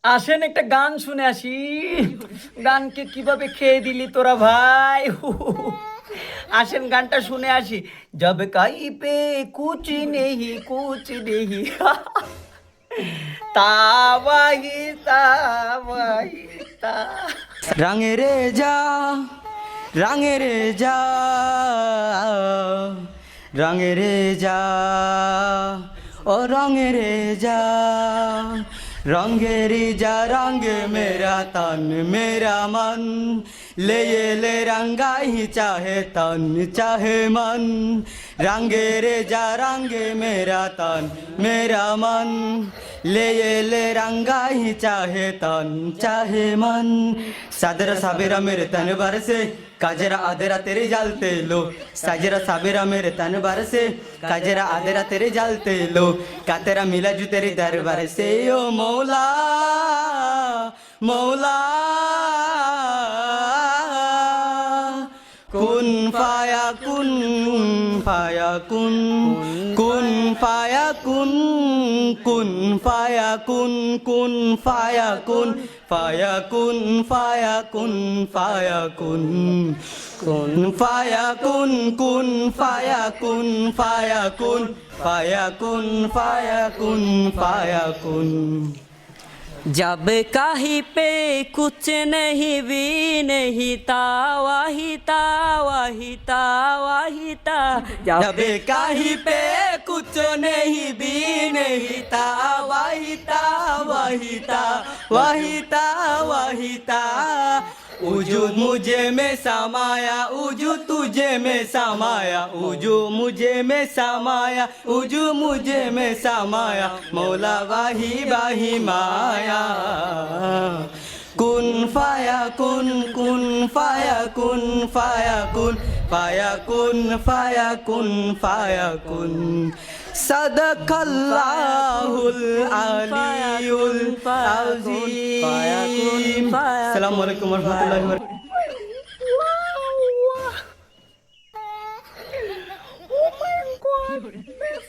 আসেন একটা গান শুনে আসি। গানকে কিভাবে খেয়ে দিলি তোরা ভাই। আসেন গানটা শুনে আসি। জব কাই পে কুচ নেহি কুচ নেহি। তা ওয়াহি তা ওয়াহি তা। রাঙে রে যা রাঙে রে যা রঙে রে যা ও রঙে রে যা रंगेरी जा रंग मेरा तन मेरा मन ले ये ले रंगा ही चाहे तन चाहे मन रंगे रे जा रंग मेरा तन मेरा मन ले ये ले रंगा ही चाहे तन चाहे मन सादरा साबेरा मेरे तन भर से काजरा आदेरा तेरे जलते लो साजरा साबेरा मेरे तन भर से काजरा आदेरा तेरे जलते लो का तेरा मिला जू तेरे दरबार से ओ मौला मौला कुन फाया कुन फाया कुन कुन फाया कुन कुन फाया कुन कुन फाया कुन फाया कुन फाया कुन फाया कुन कुन फाया कुन कुन फाया कुन फाया कुन फाया कुन फाया कुन फाया कुन जब कहीं पे कुछ नहीं भी नहीं ता वही ता वही ता वही ता जब कहीं पे कुछ नहीं भी नहीं था वही था वही था वही था वही था उजू मुझे में समाया उजू तुझे में समाया उजू मुझे में समाया उजू मुझे में समाया मौला वाही वाही माया कुन फाया कुन कुन फाया कुन फाया कुन फाया कुन फाया कुन फाया कुन सदकल्लाहुल अलीयुल अज़ीम। अस्सलामु अलैकुम वरहमतुल्लाहि वबरकातुहू। Oh my God, this